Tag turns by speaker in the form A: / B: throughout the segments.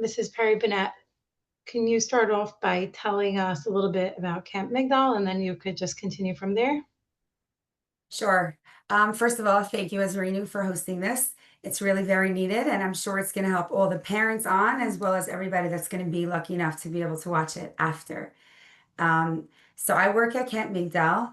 A: Mrs. Perry Binet, can you start off by telling us a little bit about Camp Migdal, and then you could just continue from there?
B: Sure. First of all, thank you, Ezreinu, for hosting this. It's really very needed, and I'm sure it's going to help all the parents on as well as everybody that's going to be lucky enough to be able to watch it after. So I work at Camp Migdal.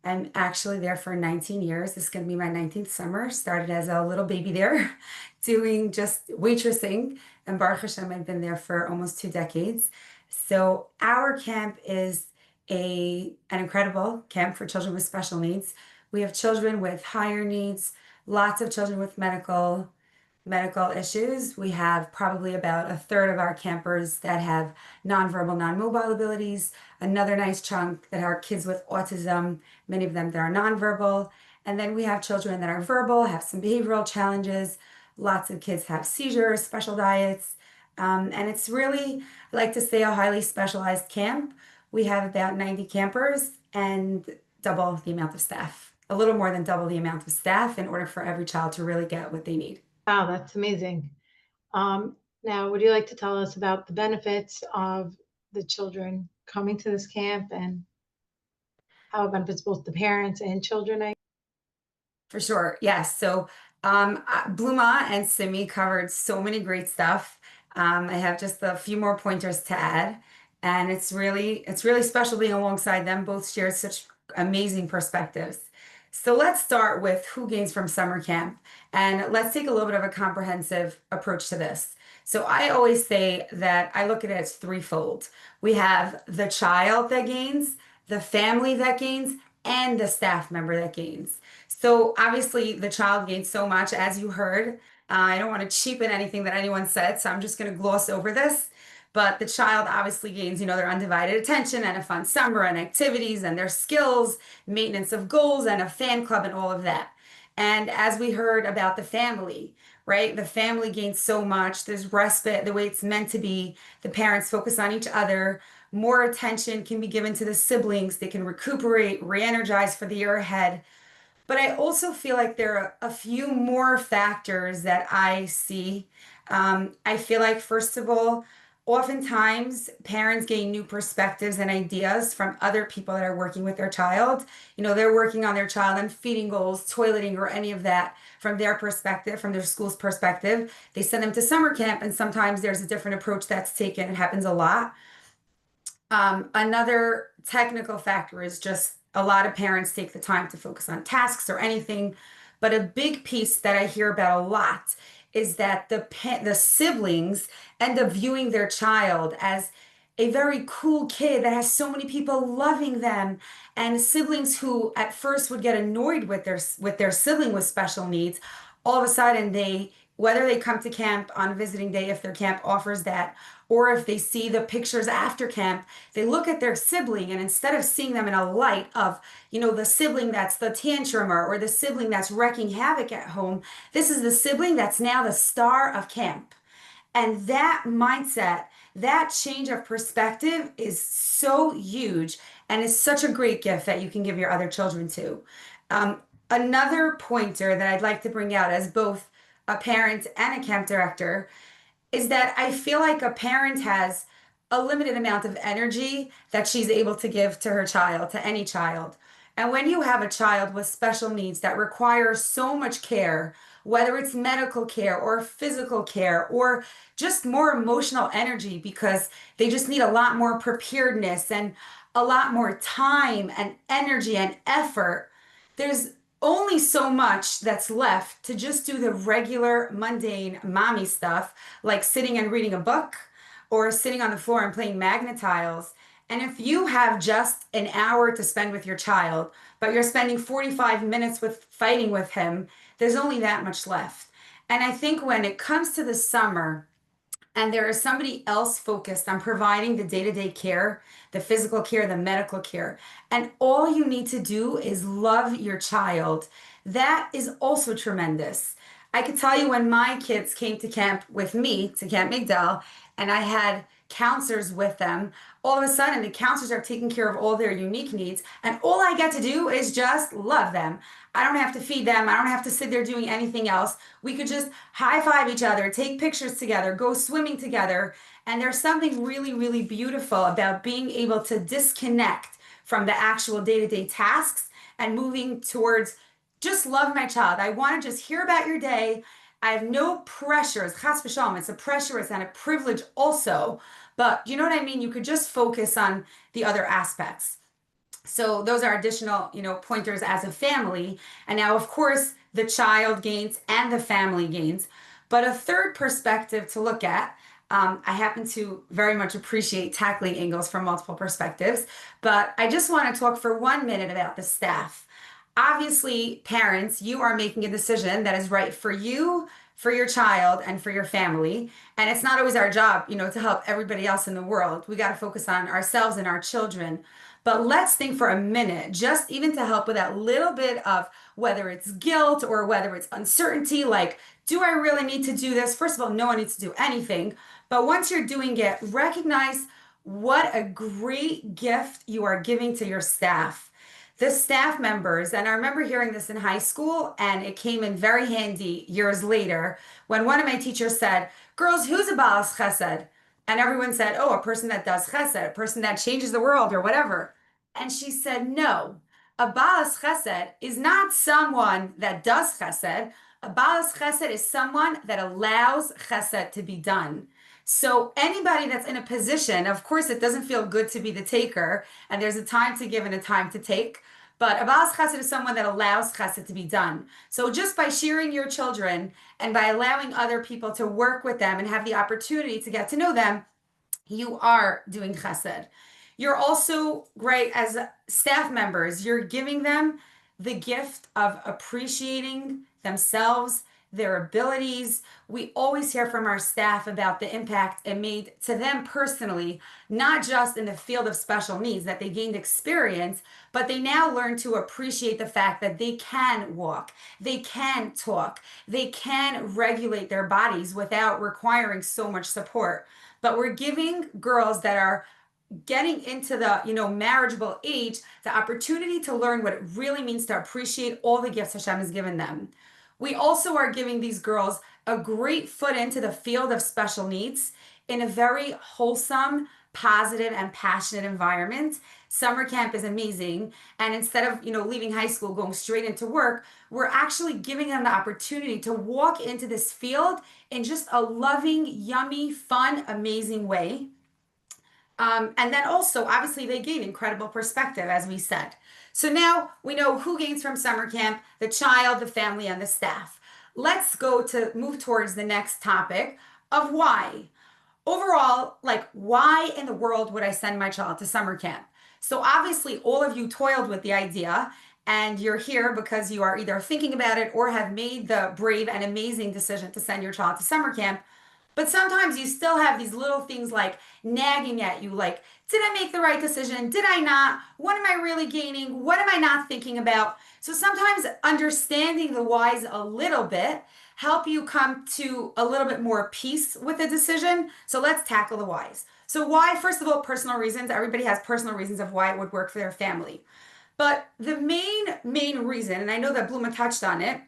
B: I'm actually there for 19 years. This is going to be my 19th summer. Started as a little baby there, doing just waitressing, and Baruch Hashem, I've been there for almost 2 decades. So our camp is an incredible camp for children with special needs. We have children with higher needs, lots of children with medical issues. We have probably about a third of our campers that have nonverbal, non-mobile abilities, another nice chunk that are kids with autism, many of them that are nonverbal. And then we have children that are verbal, have some behavioral challenges. Lots of kids have seizures, special diets. And it's really, I like to say, a highly specialized camp. We have about 90 campers and double the amount of staff, a little more than double the amount of staff in order for every child to really get what they need.
A: Wow, that's amazing. Now, would you like to tell us about the benefits of the children coming to this camp and how it benefits both the parents and children?
B: For sure. Yes. So Bluma and Simi covered so many great stuff. I have just a few more pointers to add. And it's really special being alongside them. Both shared such amazing perspectives. So let's start with who gains from summer camp. And let's take a little bit of a comprehensive approach to this. So I always say that I look at it as threefold. We have the child that gains, the family that gains, and the staff member that gains. So obviously the child gains so much, as you heard. I don't want to cheapen anything that anyone said, so I'm just going to gloss over this. But the child obviously gains, their undivided attention and a fun summer and activities and their skills, maintenance of goals and a fan club and all of that. And as we heard about the family, right? The family gains so much. There's respite, the way it's meant to be. The parents focus on each other. More attention can be given to the siblings. They can recuperate, re-energize for the year ahead. But I also feel like there are a few more factors that I see. I feel like, first of all, oftentimes parents gain new perspectives and ideas from other people that are working with their child. They're working on their child and feeding goals, toileting, or any of that from their perspective, from their school's perspective. They send them to summer camp, and sometimes there's a different approach that's taken. It happens a lot. Another technical factor is just a lot of parents take the time to focus on tasks or anything. But a big piece that I hear about a lot is that the siblings end up viewing their child as a very cool kid that has so many people loving them, and siblings who at first would get annoyed with their sibling with special needs, all of a sudden whether they come to camp on visiting day if their camp offers that, or if they see the pictures after camp, they look at their sibling, and instead of seeing them in a light of, the sibling that's the tantrumer or the sibling that's wreaking havoc at home, this is the sibling that's now the star of camp. And that mindset, that change of perspective is so huge and is such a great gift that you can give your other children too. Another pointer that I'd like to bring out as both a parent and a camp director is that I feel like a parent has a limited amount of energy that she's able to give to her child, to any child. And when you have a child with special needs that requires so much care, whether it's medical care or physical care or just more emotional energy because they just need a lot more preparedness and a lot more time and energy and effort, there's only so much that's left to just do the regular mundane mommy stuff like sitting and reading a book or sitting on the floor and playing magnet tiles. And if you have just an hour to spend with your child, but you're spending 45 minutes with fighting with him, there's only that much left. And I think when it comes to the summer, and there is somebody else focused on providing the day-to-day care, the physical care, the medical care, and all you need to do is love your child, that is also tremendous. I could tell you when my kids came to camp with me to Camp Migdal, and I had counselors with them, all of a sudden the counselors are taking care of all their unique needs, and all I get to do is just love them. I don't have to feed them. I don't have to sit there doing anything else. We could just high five each other, take pictures together, go swimming together. And there's something really, really beautiful about being able to disconnect from the actual day-to-day tasks and moving towards just love my child. I want to just hear about your day. I have no pressures. Chas v'shalom, it's a pressure, it's not a privilege also. But you know what I mean? You could just focus on the other aspects. So those are additional, pointers as a family. And now, of course, the child gains and the family gains. But a third perspective to look at, I happen to very much appreciate tackling angles from multiple perspectives, but I just want to talk for 1 minute about the staff. Obviously, parents, you are making a decision that is right for you, for your child, and for your family. And it's not always our job, to help everybody else in the world. We got to focus on ourselves and our children. But let's think for a minute, just even to help with that little bit of whether it's guilt or whether it's uncertainty, like, do I really need to do this? First of all, no one needs to do anything. But once you're doing it, recognize what a great gift you are giving to your staff. The staff members, and I remember hearing this in high school, and it came in very handy years later when one of my teachers said, "Girls, who's a Baal Chesed?" And everyone said, "Oh, a person that does chesed, a person that changes the world or whatever." And she said, "No, a Baal Chesed is not someone that does chesed. A Baal Chesed is someone that allows chesed to be done." So anybody that's in a position, of course, it doesn't feel good to be the taker, and there's a time to give and a time to take. But a Baal Chesed is someone that allows chesed to be done. So just by sharing your children and by allowing other people to work with them and have the opportunity to get to know them, you are doing chesed. You're also great as staff members. You're giving them the gift of appreciating themselves, their abilities. We always hear from our staff about the impact it made to them personally, not just in the field of special needs, that they gained experience, but they now learn to appreciate the fact that they can walk, they can talk, they can regulate their bodies without requiring so much support. But we're giving girls that are getting into the marriageable age the opportunity to learn what it really means to appreciate all the gifts Hashem has given them. We also are giving these girls a great foot into the field of special needs in a very wholesome, positive, and passionate environment. Summer camp is amazing. And instead of, leaving high school, going straight into work, we're actually giving them the opportunity to walk into this field in just a loving, yummy, fun, amazing way. And then also, obviously, they gain incredible perspective, as we said. So now we know who gains from summer camp: the child, the family, and the staff. Let's go to move towards the next topic of why. Overall, like, why in the world would I send my child to summer camp? So obviously, all of you toiled with the idea, and you're here because you are either thinking about it or have made the brave and amazing decision to send your child to summer camp. But sometimes you still have these little things like nagging at you, like, did I make the right decision? Did I not? What am I really gaining? What am I not thinking about? So sometimes understanding the whys a little bit help you come to a little bit more peace with the decision. So let's tackle the whys. So why? First of all, personal reasons. Everybody has personal reasons of why it would work for their family. But the main reason, and I know that Bluma touched on it,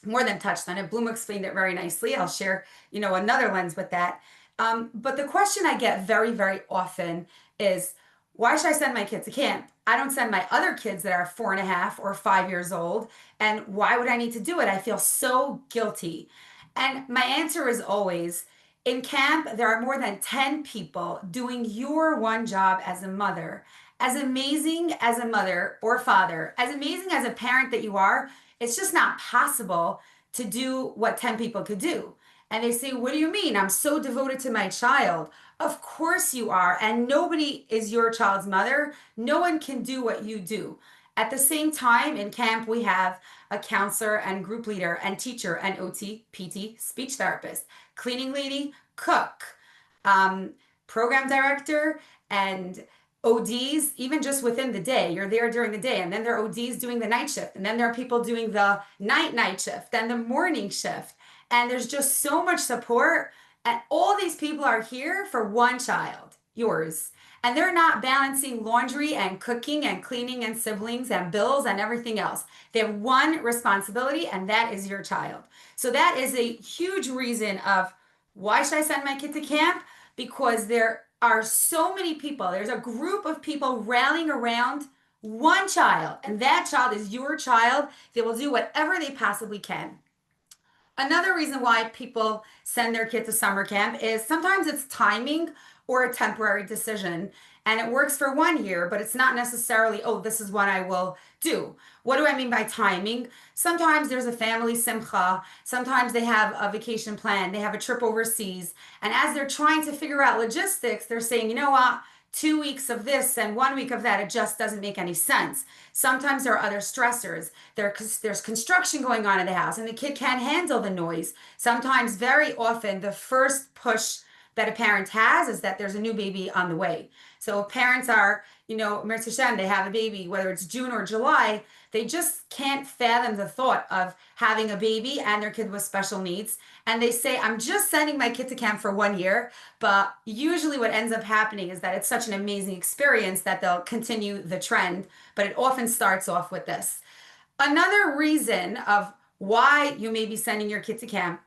B: more than touched on it. Bloom explained it very nicely. I'll share, another lens with that. But the question I get very, very often is, why should I send my kid to camp? I don't send my other kids that are 4.5 or 5 years old. And why would I need to do it? I feel so guilty. And my answer is always, in camp, there are more than 10 people doing your one job as a mother. As amazing as a mother or father, as amazing as a parent that you are, it's just not possible to do what 10 people could do. And they say, what do you mean? I'm so devoted to my child. Of course you are. And nobody is your child's mother. No one can do what you do. At the same time, in camp, we have a counselor and group leader and teacher and OT, PT, speech therapist, cleaning lady, cook, program director, and ODs, even just within the day. You're there during the day, and then there are ODs doing the night shift, and then there are people doing the night shift, then the morning shift. And there's just so much support. And all these people are here for one child, yours. And they're not balancing laundry and cooking and cleaning and siblings and bills and everything else. They have one responsibility, and that is your child. So that is a huge reason of why should I send my kid to camp? Because there are so many people. There's a group of people rallying around one child, and that child is your child. They will do whatever they possibly can. Another reason why people send their kid to summer camp is sometimes it's timing or a temporary decision. And it works for 1 year, but it's not necessarily, oh, this is what I will do. What do I mean by timing? Sometimes there's a family simcha. Sometimes they have a vacation plan. They have a trip overseas. And as they're trying to figure out logistics, they're saying, you know what? 2 weeks of this and 1 week of that, it just doesn't make any sense. Sometimes there are other stressors. There's construction going on in the house and the kid can't handle the noise. Sometimes, very often, the first push that a parent has is that there's a new baby on the way. So if parents are, Mirza Shem, they have a baby, whether it's June or July, they just can't fathom the thought of having a baby and their kid with special needs. And they say, I'm just sending my kid to camp for 1 year. But usually what ends up happening is that it's such an amazing experience that they'll continue the trend. But it often starts off with this. Another reason of why you may be sending your kid to camp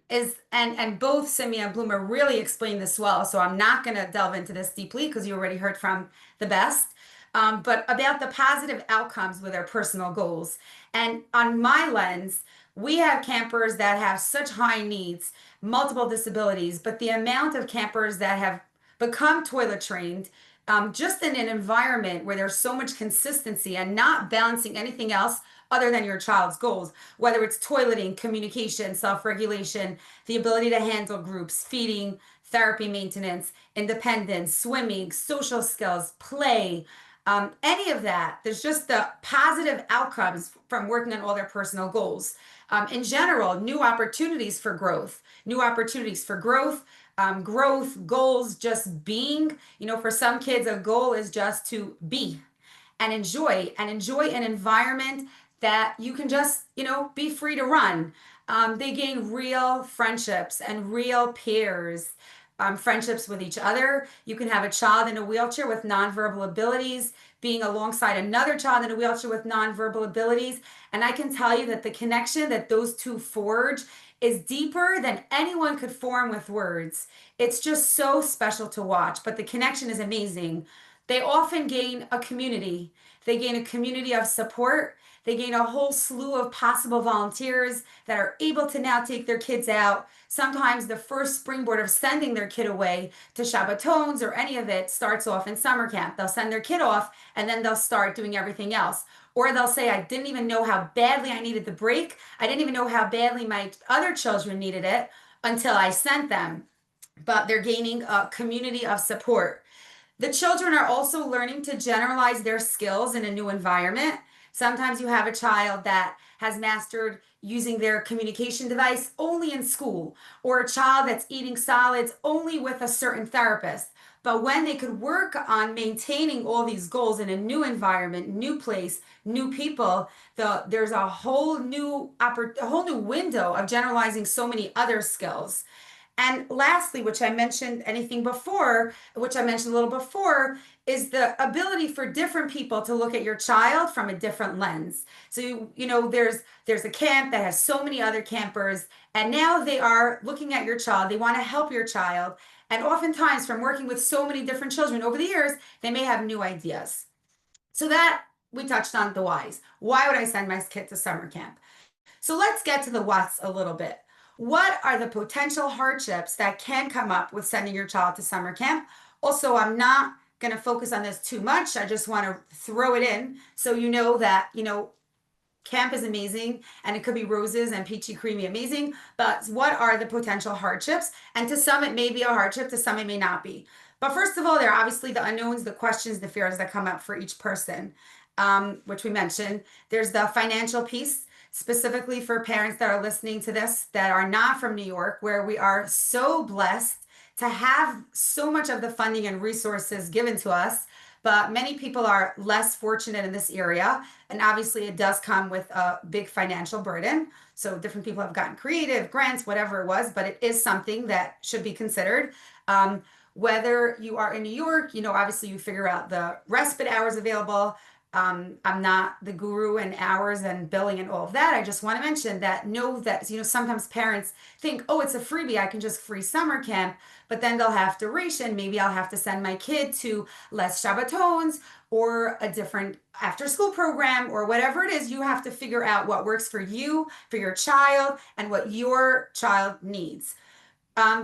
B: is, and both Simi and Bloomer really explain this well, so I'm not going to delve into this deeply because you already heard from the best, but about the positive outcomes with our personal goals. And on my lens, we have campers that have such high needs, multiple disabilities, but the amount of campers that have become toilet trained, just in an environment where there's so much consistency and not balancing anything else other than your child's goals, whether it's toileting, communication, self-regulation, the ability to handle groups, feeding, therapy maintenance, independence, swimming, social skills, play, any of that. There's just the positive outcomes from working on all their personal goals. In general, new opportunities for growth, growth, goals, just being. For some kids, a goal is just to be and enjoy an environment that you can just, be free to run. They gain real friendships and real peers, friendships with each other. You can have a child in a wheelchair with nonverbal abilities being alongside another child in a wheelchair with nonverbal abilities. And I can tell you that the connection that those two forge is deeper than anyone could form with words. It's just so special to watch, but the connection is amazing. They often gain a community. They gain a community of support. They gain a whole slew of possible volunteers that are able to now take their kids out. Sometimes the first springboard of sending their kid away to Shabbatons or any of it starts off in summer camp. They'll send their kid off and then they'll start doing everything else. Or they'll say, I didn't even know how badly I needed the break. I didn't even know how badly my other children needed it until I sent them. But they're gaining a community of support. The children are also learning to generalize their skills in a new environment. Sometimes you have a child that has mastered using their communication device only in school, or a child that's eating solids only with a certain therapist. But when they could work on maintaining all these goals in a new environment, new place, new people, there's a whole new window of generalizing so many other skills. And lastly, which I mentioned a little before, is the ability for different people to look at your child from a different lens. So, there's a camp that has so many other campers, and now they are looking at your child. They want to help your child. And oftentimes, from working with so many different children over the years, they may have new ideas. So that we touched on the whys. Why would I send my kid to summer camp? So let's get to the what's a little bit. What are the potential hardships that can come up with sending your child to summer camp? Also, I'm not going to focus on this too much. I just want to throw it in so you know that, camp is amazing and it could be roses and peachy creamy amazing, but what are the potential hardships? And to some, it may be a hardship, to some, it may not be. But first of all, there are obviously the unknowns, the questions, the fears that come up for each person, which we mentioned. There's the financial piece, specifically for parents that are listening to this that are not from New York, where we are so blessed to have so much of the funding and resources given to us. but many people are less fortunate in this area. And obviously, it does come with a big financial burden. So different people have gotten creative, grants, whatever it was, but it is something that should be considered. Um, Whether you are in New York, obviously you figure out the respite hours available. I'm not the guru in hours and billing and all of that. I just want to mention that know that, sometimes parents think, oh, it's a freebie. I can just free summer camp, but then they'll have to ration. Maybe I'll have to send my kid to less Shabbatons or a different after school program or whatever it is. You have to figure out what works for you, for your child, and what your child needs.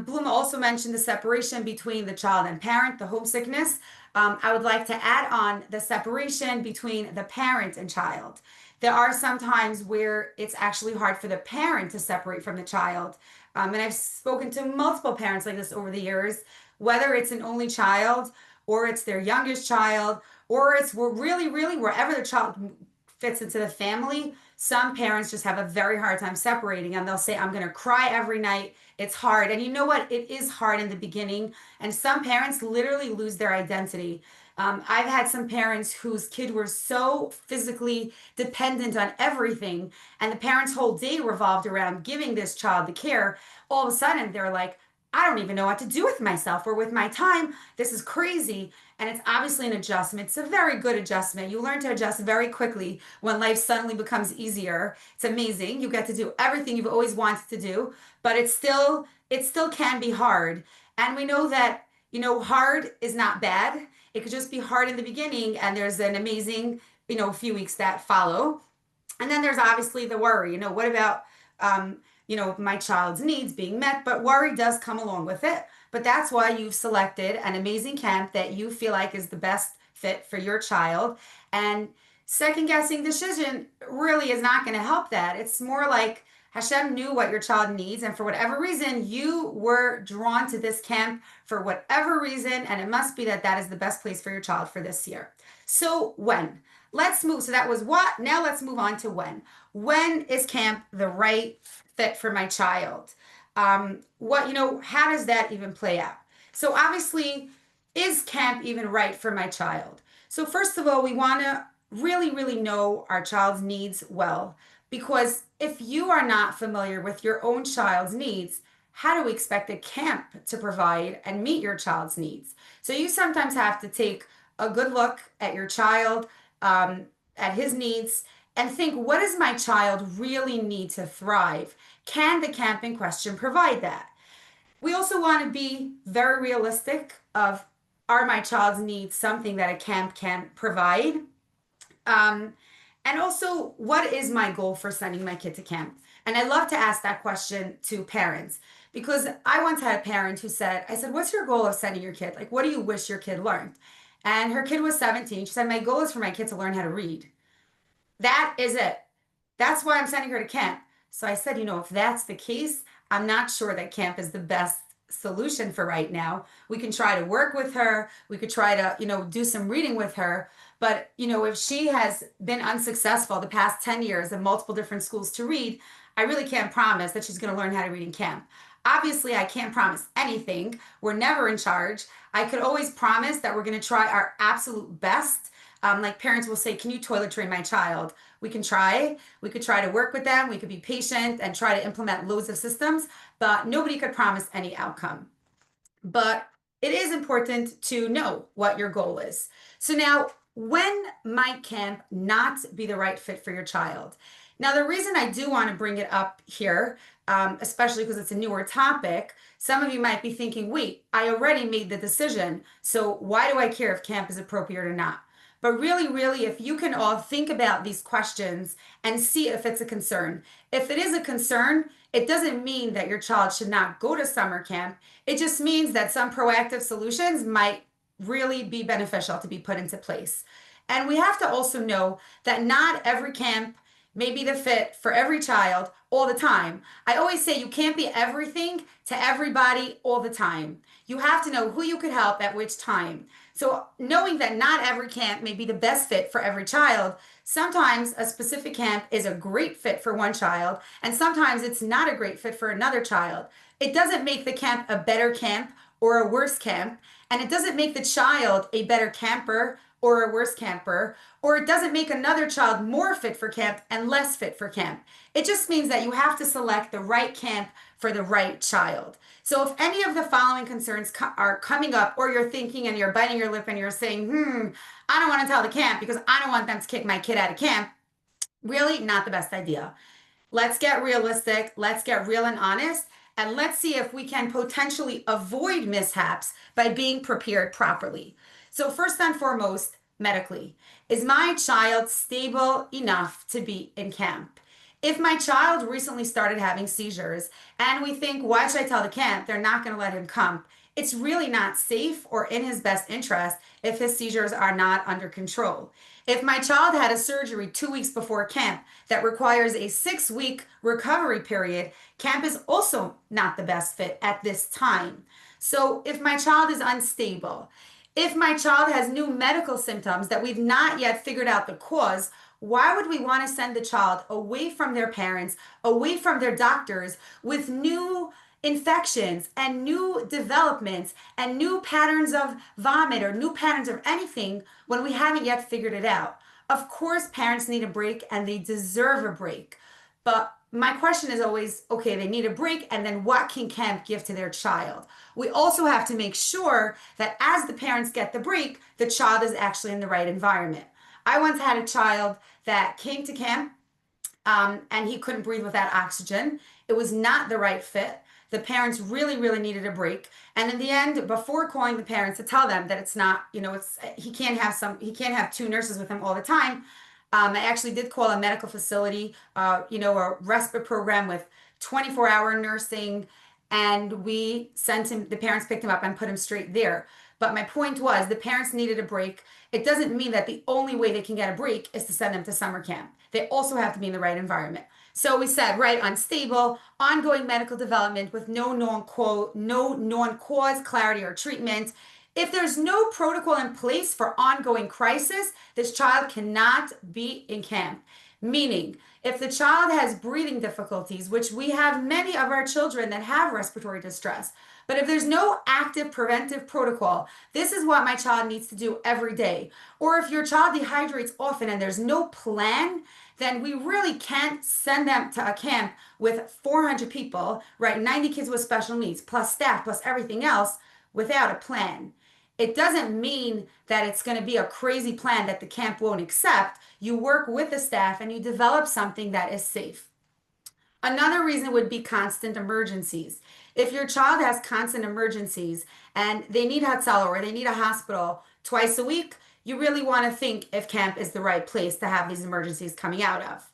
B: Bloom also mentioned the separation between the child and parent, the homesickness. I would like to add on the separation between the parent and child. There are some times where it's actually hard for the parent to separate from the child. And I've spoken to multiple parents like this over the years, whether it's an only child or it's their youngest child, or it's really, really wherever the child fits into the family. Some parents just have a very hard time separating, and they'll say, I'm going to cry every night. It's hard. And you know what? It is hard in the beginning. And some parents literally lose their identity. I've had some parents whose kids were so physically dependent on everything, and the parents' whole day revolved around giving this child the care. All of a sudden, they're like, I don't even know what to do with myself or with my time. This is crazy. And it's obviously an adjustment. It's a very good adjustment. You learn to adjust very quickly when life suddenly becomes easier. It's amazing. You get to do everything you've always wanted to do, but it still can be hard. And we know that, hard is not bad. It could just be hard in the beginning, and there's an amazing, few weeks that follow. And then there's obviously the worry, what about, my child's needs being met? But worry does come along with it. But that's why you've selected an amazing camp that you feel like is the best fit for your child. And second guessing decision really is not going to help that. It's more like Hashem knew what your child needs, and for whatever reason, you were drawn to this camp for whatever reason, and it must be that that is the best place for your child for this year. So when? Let's move. So that was what. Now let's move on to when. When is camp the right fit for my child? How does that even play out? So obviously, is camp even right for my child? So first of all, we want to really, really know our child's needs well, because if you are not familiar with your own child's needs, how do we expect a camp to provide and meet your child's needs? So you sometimes have to take a good look at your child, at his needs, and think, what does my child really need to thrive? Can the camp in question provide that? We also want to be very realistic of, are my child's needs something that a camp can provide? Um, and also, what is my goal for sending my kid to camp? And I love to ask that question to parents, because I once had a parent who said, I said, what's your goal of sending your kid? Like, what do you wish your kid learned? And her kid was 17. She said, my goal is for my kid to learn how to read. That is it. That's why I'm sending her to camp. So I said, if that's the case, I'm not sure that camp is the best solution for right now. We can try to work with her. We could try to, do some reading with her. But, if she has been unsuccessful the past 10 years in multiple different schools to read, I really can't promise that she's going to learn how to read in camp. Obviously, I can't promise anything. We're never in charge. I could always promise that we're going to try our absolute best. Like parents will say, can you toilet train my child? We can try. We could try to work with them. We could be patient and try to implement loads of systems, but nobody could promise any outcome. But it is important to know what your goal is. So now, when might camp not be the right fit for your child? Now, the reason I do want to bring it up here, especially because it's a newer topic, some of you might be thinking, wait, I already made the decision, so why do I care if camp is appropriate or not? But really, really, if you can all think about these questions and see if it's a concern. If it is a concern, it doesn't mean that your child should not go to summer camp. It just means that some proactive solutions might really be beneficial to be put into place. And we have to also know that not every camp may be the fit for every child all the time. I always say you can't be everything to everybody all the time. You have to know who you could help at which time. So knowing that not every camp may be the best fit for every child, sometimes a specific camp is a great fit for one child, and sometimes it's not a great fit for another child. It doesn't make the camp a better camp or a worse camp, and it doesn't make the child a better camper or a worse camper, or it doesn't make another child more fit for camp and less fit for camp. It just means that you have to select the right camp for the right child. So if any of the following concerns are coming up, or you're thinking and you're biting your lip and you're saying, I don't want to tell the camp because I don't want them to kick my kid out of camp, really not the best idea. Let's get realistic, let's get real and honest, and let's see if we can potentially avoid mishaps by being prepared properly. So, first and foremost, medically, is my child stable enough to be in camp? If my child recently started having seizures and we think, why should I tell the camp? They're not going to let him come. It's really not safe or in his best interest if his seizures are not under control. If my child had a surgery 2 weeks before camp that requires a 6 week recovery period, camp is also not the best fit at this time. So if my child is unstable, if my child has new medical symptoms that we've not yet figured out the cause, why would we want to send the child away from their parents, away from their doctors, with new infections and new developments and new patterns of vomit or new patterns of anything when we haven't yet figured it out? Of course, parents need a break and they deserve a break. But my question is always, okay, they need a break, and then what can camp give to their child? We also have to make sure that as the parents get the break, the child is actually in the right environment. I once had a child that came to camp and he couldn't breathe without oxygen. It was not the right fit. The parents really, really needed a break. And in the end, before calling the parents to tell them that it's not, he can't have two nurses with him all the time. I actually did call a medical facility, a respite program with 24-hour nursing, and we sent him, the parents picked him up and put him straight there. But my point was the parents needed a break. It doesn't mean that the only way they can get a break is to send them to summer camp. They also have to be in the right environment. So we said, right, unstable, ongoing medical development with no known cause, clarity, or treatment. If there's no protocol in place for ongoing crisis, this child cannot be in camp. Meaning, if the child has breathing difficulties, which we have many of our children that have respiratory distress, but if there's no active preventive protocol, this is what my child needs to do every day. Or if your child dehydrates often and there's no plan, then we really can't send them to a camp with 400 people, right? 90 kids with special needs, plus staff, plus everything else, without a plan. It doesn't mean that it's going to be a crazy plan that the camp won't accept. You work with the staff and you develop something that is safe. Another reason would be constant emergencies. If your child has constant emergencies and they need Hatzala or they need a hospital twice a week, you really want to think if camp is the right place to have these emergencies coming out of.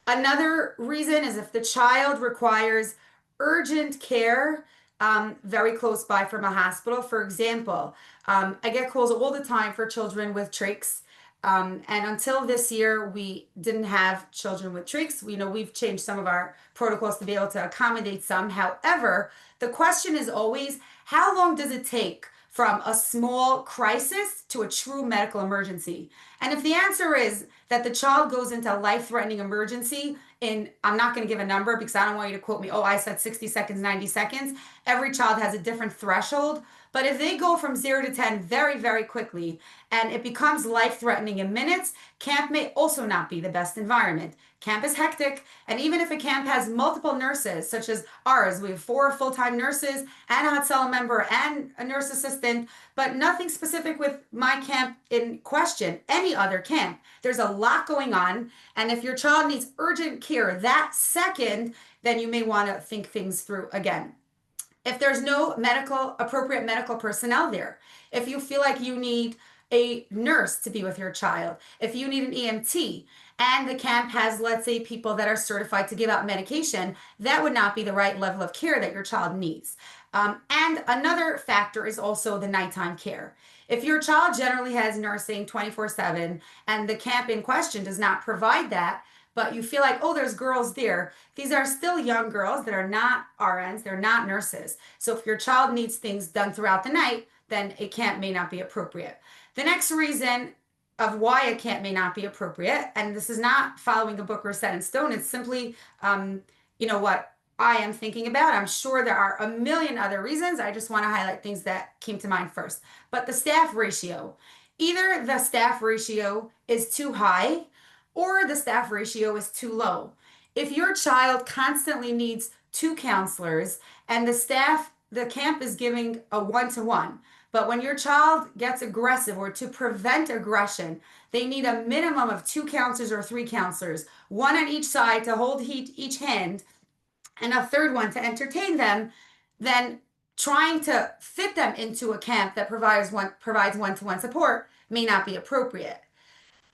B: Another reason is if the child requires urgent care very close by from a hospital. For example, I get calls all the time for children with trachs. And until this year, we didn't have children with trachs. We've changed some of our protocols to be able to accommodate some. However, the question is always, how long does it take from a small crisis to a true medical emergency? And if the answer is that the child goes into a life-threatening emergency in, I'm not going to give a number because I don't want you to quote me, oh, I said 60 seconds, 90 seconds. Every child has a different threshold. But if they go from 0 to 10 very, very quickly and it becomes life-threatening in minutes, camp may also not be the best environment. Camp is hectic, and even if a camp has multiple nurses, such as ours, we have 4 full-time nurses and a Hatzalah member and a nurse assistant, but nothing specific with my camp in question, any other camp. There's a lot going on, and if your child needs urgent care that second, then you may want to think things through again. If there's no appropriate medical personnel there, if you feel like you need a nurse to be with your child, if you need an EMT, and the camp has, let's say, people that are certified to give out medication, that would not be the right level of care that your child needs. And another factor is also the nighttime care. If your child generally has nursing 24/7 and the camp in question does not provide that, but you feel like, oh, there's girls there. These are still young girls that are not RNs, they're not nurses. So if your child needs things done throughout the night, then a camp may not be appropriate. The next reason of why a camp may not be appropriate, and this is not following a book or set in stone, it's simply, what I am thinking about. I'm sure there are a million other reasons. I just want to highlight things that came to mind first. But the staff ratio. Either the staff ratio is too high or the staff ratio is too low. If your child constantly needs two counselors and the camp is giving a one-to-one, but when your child gets aggressive or to prevent aggression, they need a minimum of two counselors or three counselors, one on each side to hold each hand and a third one to entertain them, then trying to fit them into a camp that provides one-to-one support may not be appropriate.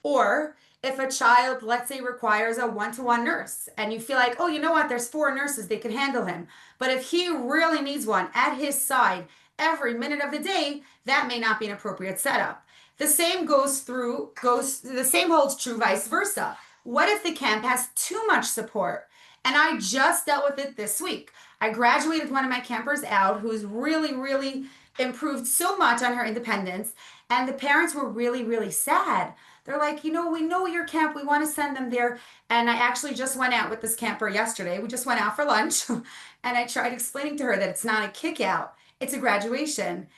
B: Or if a child, let's say, requires a one-to-one nurse and you feel like, oh, you know what, there's four nurses, they can handle him. But if he really needs one at his side every minute of the day, that may not be an appropriate setup. The same the same holds true vice versa. What if the camp has too much support? And I just dealt with it this week. I graduated one of my campers out who's really, really improved so much on her independence, and the parents were really, really sad. They're like, we know your camp. We want to send them there. And I actually just went out with this camper yesterday. We just went out for lunch. And I tried explaining to her that it's not a kick out, it's a graduation.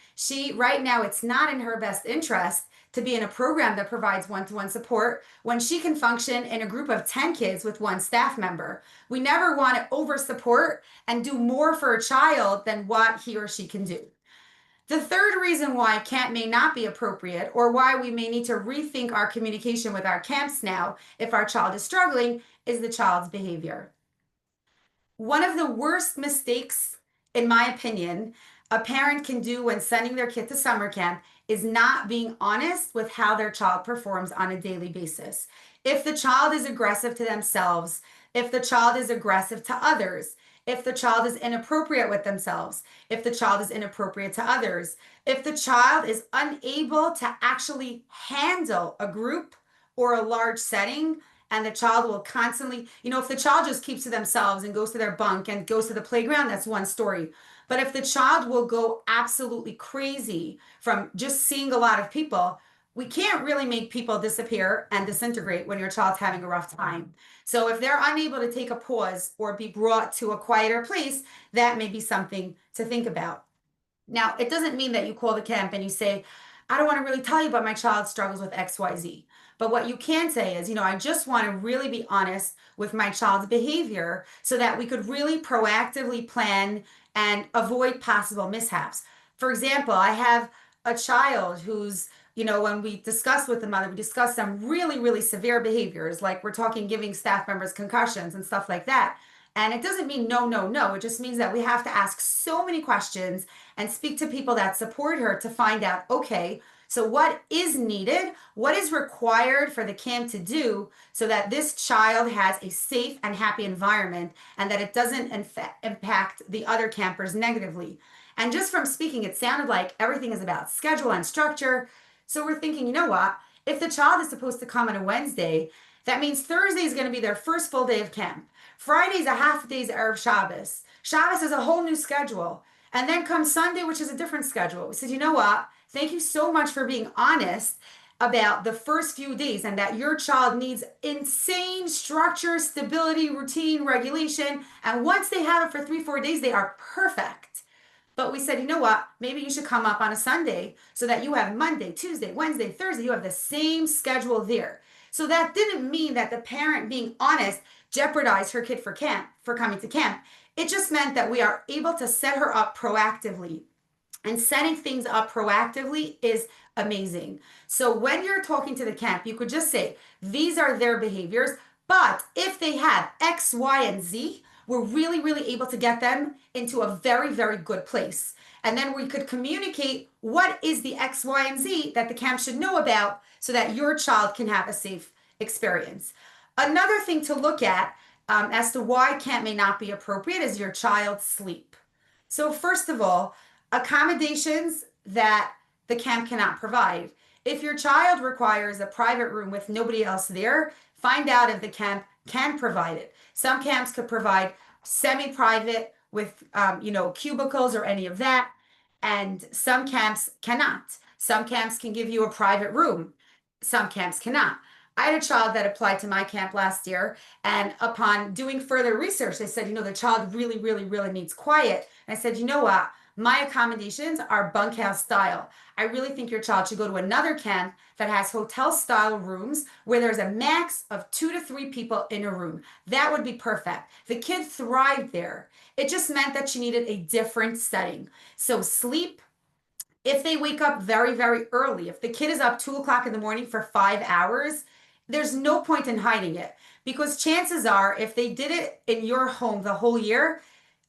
B: Right now, it's not in her best interest to be in a program that provides one-to-one support when she can function in a group of 10 kids with one staff member. We never want to over support and do more for a child than what he or she can do. The third reason why camp may not be appropriate, or why we may need to rethink our communication with our camps now if our child is struggling, is the child's behavior. One of the worst mistakes, in my opinion, a parent can do when sending their kid to summer camp is not being honest with how their child performs on a daily basis. If the child is aggressive to themselves, if the child is aggressive to others, if the child is inappropriate with themselves, if the child is inappropriate to others, if the child is unable to actually handle a group or a large setting, and the child will constantly, if the child just keeps to themselves and goes to their bunk and goes to the playground, that's one story. But if the child will go absolutely crazy from just seeing a lot of people, we can't really make people disappear and disintegrate when your child's having a rough time. So if they're unable to take a pause or be brought to a quieter place, that may be something to think about. Now, it doesn't mean that you call the camp and you say, I don't want to really tell you, but my child struggles with XYZ. But what you can say is, I just want to really be honest with my child's behavior so that we could really proactively plan and avoid possible mishaps. For example, I have a child who's, when we discuss with the mother, we discuss some really, really severe behaviors, like we're talking giving staff members concussions and stuff like that. And it doesn't mean no, no, no. It just means that we have to ask so many questions and speak to people that support her to find out, okay, so what is needed? What is required for the camp to do so that this child has a safe and happy environment and that it doesn't impact the other campers negatively? And just from speaking, it sounded like everything is about schedule and structure. So we're thinking, you know what? If the child is supposed to come on a Wednesday, that means Thursday is going to be their first full day of camp. Friday's a half day's Erev Shabbos. Shabbos is a whole new schedule. And then comes Sunday, which is a different schedule. We said, you know what? Thank you so much for being honest about the first few days and that your child needs insane structure, stability, routine, regulation. And once they have it for 3-4 days, they are perfect. But we said, you know what? Maybe you should come up on a Sunday so that you have Monday, Tuesday, Wednesday, Thursday. You have the same schedule there. So that didn't mean that the parent being honest jeopardized her kid for coming to camp. It just meant that we are able to set her up proactively. And setting things up proactively is amazing. So when you're talking to the camp, you could just say, these are their behaviors, but if they have X, Y, and Z, we're really, really able to get them into a very, very good place. And then we could communicate what is the X, Y, and Z that the camp should know about so that your child can have a safe experience. Another thing to look at as to why camp may not be appropriate is your child's sleep. So first of all, accommodations that the camp cannot provide. If your child requires a private room with nobody else there, find out if the camp can provide it. Some camps could provide semi-private with, cubicles or any of that, and some camps cannot. Some camps can give you a private room. Some camps cannot. I had a child that applied to my camp last year, and upon doing further research, they said, the child really, really, really needs quiet. And I said, you know what? My accommodations are bunkhouse style. I really think your child should go to another camp that has hotel style rooms where there's a max of 2 to 3 people in a room. That would be perfect. The kid thrived there. It just meant that she needed a different setting. So sleep, if they wake up very, very early, if the kid is up 2 o'clock in the morning for 5 hours, there's no point in hiding it because chances are, if they did it in your home the whole year,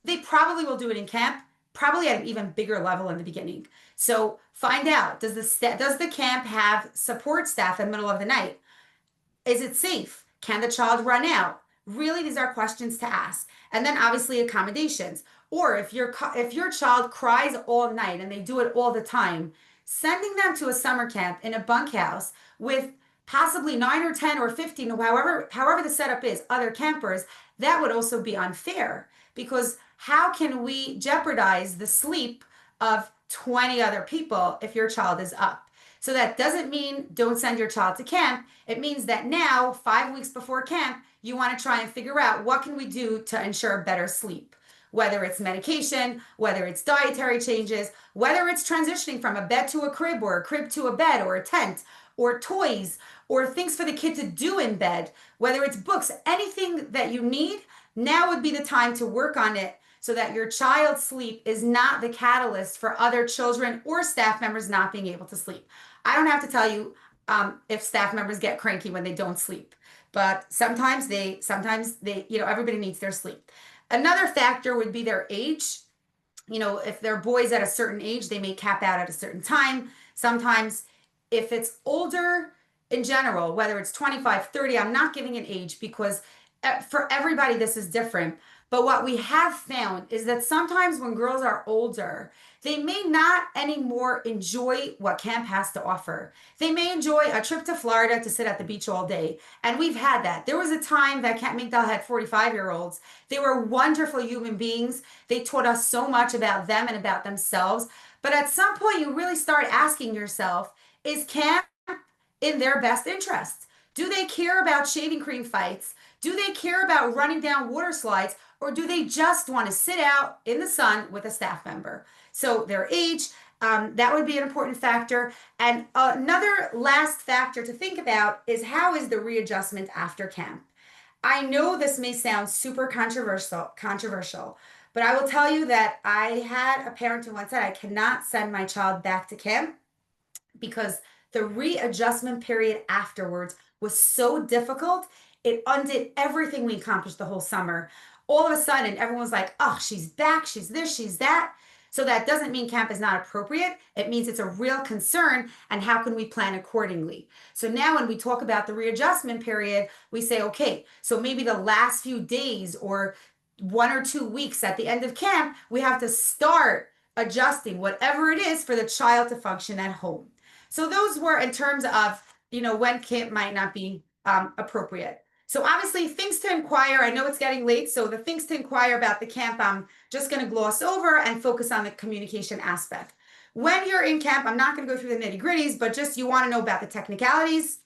B: they probably will do it in camp, probably at an even bigger level in the beginning. So find out, does the camp have support staff in the middle of the night? Is it safe? Can the child run out? Really, these are questions to ask. And then obviously accommodations. Or if your child cries all night and they do it all the time, sending them to a summer camp in a bunkhouse with possibly 9 or 10 or 15, however the setup is, other campers, that would also be unfair because how can we jeopardize the sleep of 20 other people if your child is up? So that doesn't mean don't send your child to camp. It means that now, 5 weeks before camp, you want to try and figure out what can we do to ensure better sleep. Whether it's medication, whether it's dietary changes, whether it's transitioning from a bed to a crib or a crib to a bed or a tent or toys or things for the kid to do in bed, whether it's books, anything that you need, now would be the time to work on it so that your child's sleep is not the catalyst for other children or staff members not being able to sleep. I don't have to tell you if staff members get cranky when they don't sleep, but sometimes they, everybody needs their sleep. Another factor would be their age. If they're boys at a certain age, they may cap out at a certain time. Sometimes if it's older in general, whether it's 25, 30, I'm not giving an age because for everybody this is different. But what we have found is that sometimes when girls are older, they may not anymore enjoy what camp has to offer. They may enjoy a trip to Florida to sit at the beach all day. And we've had that. There was a time that Camp Migdal had 45-year-olds. They were wonderful human beings. They taught us so much about them and about themselves. But at some point, you really start asking yourself, is camp in their best interest? Do they care about shaving cream fights? Do they care about running down water slides? Or do they just want to sit out in the sun with a staff member? So their age, that would be an important factor. And another last factor to think about is how is the readjustment after camp? I know this may sound super controversial, but I will tell you that I had a parent who once said, I cannot send my child back to camp because the readjustment period afterwards was so difficult. It undid everything we accomplished the whole summer. All of a sudden, everyone's like, oh, she's back, she's this, she's that. So that doesn't mean camp is not appropriate. It means it's a real concern, and how can we plan accordingly? So now when we talk about the readjustment period, we say, okay, so maybe the last few days or 1 or 2 weeks at the end of camp, we have to start adjusting whatever it is for the child to function at home. So those were in terms of, when camp might not be appropriate. So obviously things to inquire. I know it's getting late, so the things to inquire about the camp, I'm just going to gloss over and focus on the communication aspect. When you're in camp, I'm not going to go through the nitty gritties, but just you want to know about the technicalities,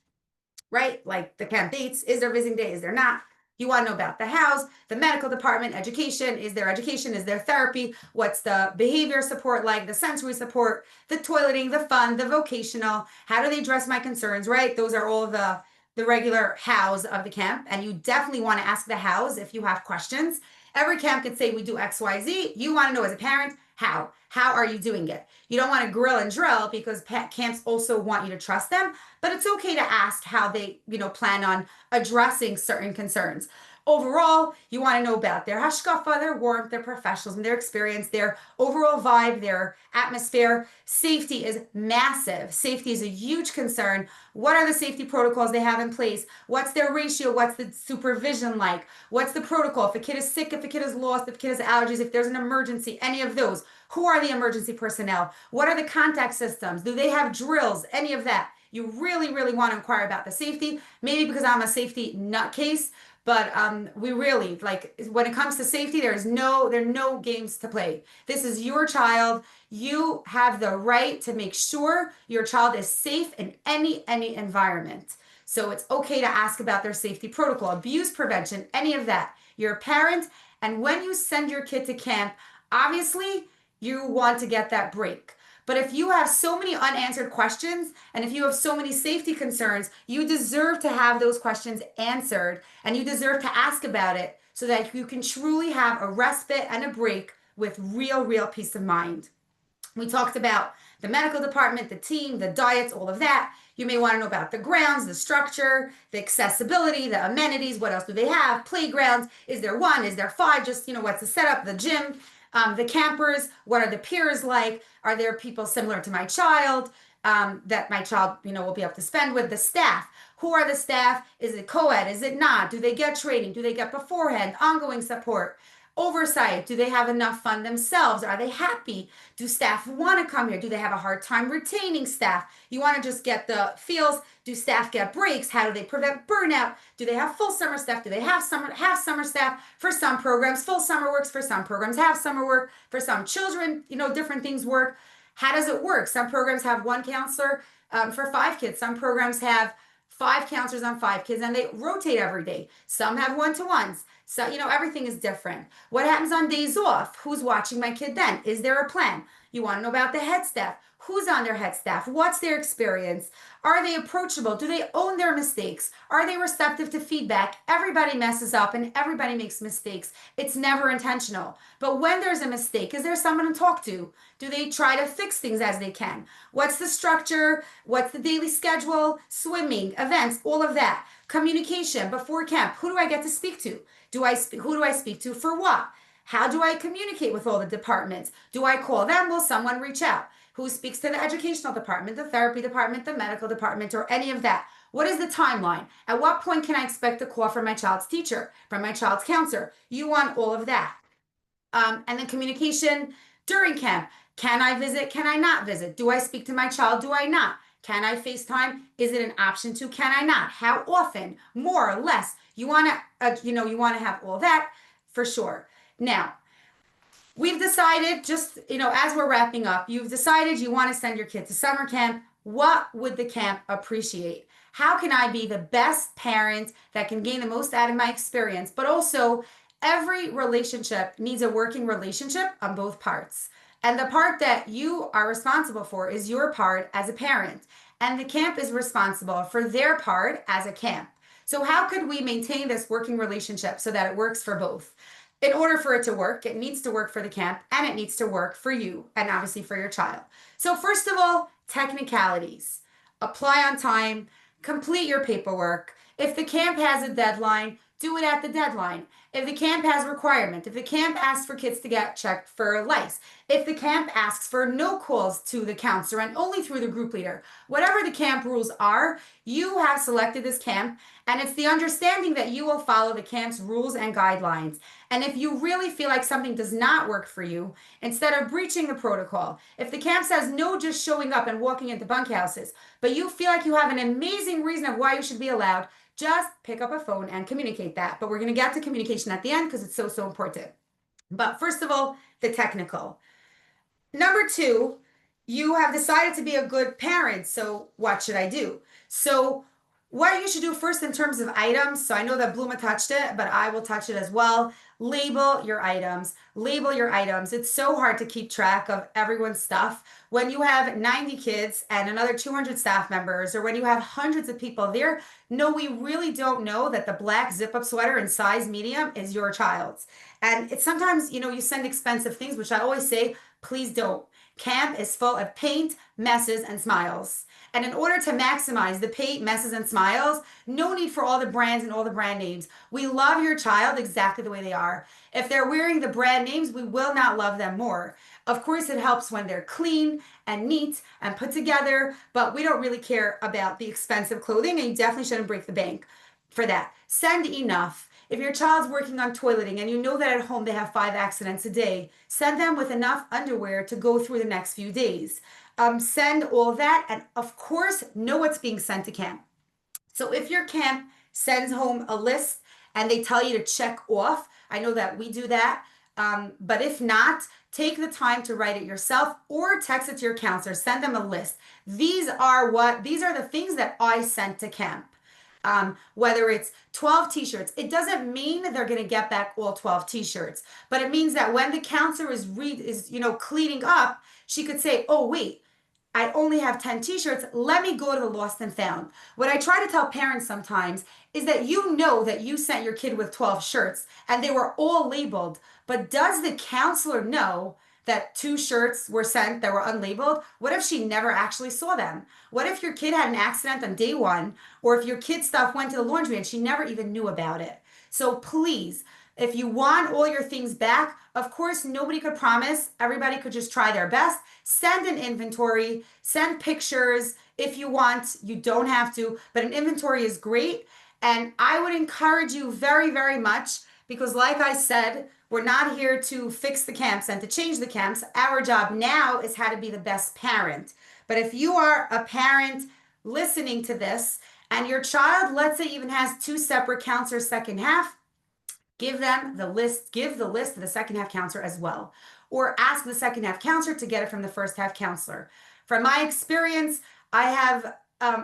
B: right? Like the camp dates, is there visiting day, is there not? You want to know about the house, the medical department, education, is there therapy? What's the behavior support like, the sensory support, the toileting, the fun, the vocational, how do they address my concerns, right? Those are all the regular hows of the camp. And you definitely want to ask the hows if you have questions. Every camp could say we do X, Y, Z. You want to know as a parent, how? How are you doing it? You don't want to grill and drill because camps also want you to trust them, but it's okay to ask how they, plan on addressing certain concerns. Overall, you want to know about their hashkafa, their warmth, their professionalism, their experience, their overall vibe, their atmosphere. Safety is massive. Safety is a huge concern. What are the safety protocols they have in place? What's their ratio? What's the supervision like? What's the protocol? If a kid is sick, if a kid is lost, if a kid has allergies, if there's an emergency, any of those. Who are the emergency personnel? What are the contact systems? Do they have drills? Any of that. You really, really want to inquire about the safety. Maybe because I'm a safety nutcase, but we really, when it comes to safety, there are no games to play. This is your child. You have the right to make sure your child is safe in any environment. So it's okay to ask about their safety protocol, abuse prevention, any of that. You're a parent, and when you send your kid to camp, obviously, you want to get that break. But if you have so many unanswered questions and if you have so many safety concerns, you deserve to have those questions answered and you deserve to ask about it so that you can truly have a respite and a break with real peace of mind. We talked about the medical department, the team, the diets, all of that. You may want to know about the grounds, the structure, the accessibility, the amenities. What else do they have? Playgrounds. Is there one? Is there five? Just, what's the setup? The gym, the campers. What are the peers like? Are there people similar to my child that my child, will be able to spend with? The staff. Who are the staff? Is it co-ed? Is it not? Do they get training? Do they get beforehand? Ongoing support? Oversight. Do they have enough fun themselves? Are they happy? Do staff want to come here? Do they have a hard time retaining staff? You want to just get the feels. Do staff get breaks? How do they prevent burnout? Do they have full summer staff? Do they have summer staff? For some programs, full summer works. For some programs, half summer work. For some children, different things work. How does it work? Some programs have one counselor for 5 kids. Some programs have 5 counselors on 5 kids and they rotate every day. Some have one-to-ones. So, everything is different. What happens on days off? Who's watching my kid then? Is there a plan? You want to know about the head staff. Who's on their head staff? What's their experience? Are they approachable? Do they own their mistakes? Are they receptive to feedback? Everybody messes up and everybody makes mistakes. It's never intentional. But when there's a mistake, is there someone to talk to? Do they try to fix things as they can? What's the structure? What's the daily schedule? Swimming, events, all of that. Communication before camp. Who do I get to speak to? Who do I speak to for what? How do I communicate with all the departments? Do I call them? Will someone reach out? Who speaks to the educational department, the therapy department, the medical department, or any of that? What is the timeline? At what point can I expect a call from my child's teacher, from my child's counselor? You want all of that. And then communication during camp. Can I visit? Can I not visit? Do I speak to my child? Do I not? Can I FaceTime? Is it an option to? Can I not? How often? More or less? You want to have all that for sure. Now, we've decided as we're wrapping up, you've decided you want to send your kid to summer camp. What would the camp appreciate? How can I be the best parent that can gain the most out of my experience? But also, every relationship needs a working relationship on both parts. And the part that you are responsible for is your part as a parent. And the camp is responsible for their part as a camp. So how could we maintain this working relationship so that it works for both? In order for it to work, it needs to work for the camp and it needs to work for you and obviously for your child. So first of all, technicalities. Apply on time, complete your paperwork. If the camp has a deadline, do it at the deadline. If the camp has requirement, if the camp asks for kids to get checked for lice, if the camp asks for no calls to the counselor and only through the group leader, whatever the camp rules are, you have selected this camp and it's the understanding that you will follow the camp's rules and guidelines. And if you really feel like something does not work for you, instead of breaching the protocol, if the camp says no just showing up and walking into bunkhouses, but you feel like you have an amazing reason of why you should be allowed, just pick up a phone and communicate that. But we're going to get to communication at the end because it's so important. But first of all, the technical. Number 2, you have decided to be a good parent. So what should I do? So what you should do first in terms of items. So I know that Bluma touched it, but I will touch it as well. Label your items. Label your items. It's so hard to keep track of everyone's stuff. When you have 90 kids and another 200 staff members, or when you have hundreds of people there, no, we really don't know that the black zip-up sweater in size medium is your child's. And it's sometimes, you send expensive things, which I always say, please don't. Camp is full of paint, messes, and smiles. And in order to maximize the paint, messes, and smiles, no need for all the brands and all the brand names. We love your child exactly the way they are. If they're wearing the brand names, we will not love them more. Of course, it helps when they're clean and neat and put together, but we don't really care about the expensive clothing, and you definitely shouldn't break the bank for that. Send enough. If your child's working on toileting and you know that at home they have 5 accidents a day, send them with enough underwear to go through the next few days. Send all that, and of course, know what's being sent to camp. So if your camp sends home a list and they tell you to check off, I know that we do that, but if not, take the time to write it yourself or text it to your counselor. Send them a list. These are the things that I sent to camp. Whether it's 12 t-shirts, it doesn't mean that they're going to get back all 12 t-shirts, but it means that when the counselor is cleaning up, she could say, oh wait, I only have 10 t-shirts. Let me go to the lost and found. What I try to tell parents sometimes is that you know that you sent your kid with 12 shirts and they were all labeled, but does the counselor know that 2 shirts were sent that were unlabeled? What if she never actually saw them? What if your kid had an accident on day one, or if your kid's stuff went to the laundry and she never even knew about it? So please, if you want all your things back, of course, nobody could promise. Everybody could just try their best. Send an inventory, send pictures if you want. You don't have to, but an inventory is great. And I would encourage you very, very much because, like I said, we're not here to fix the camps and to change the camps. Our job now is how to be the best parent. But if you are a parent listening to this and your child, let's say, even has 2 separate counselors second half, give them the list, give the list to the second half counselor as well, or ask the second half counselor to get it from the first half counselor. From my experience, I have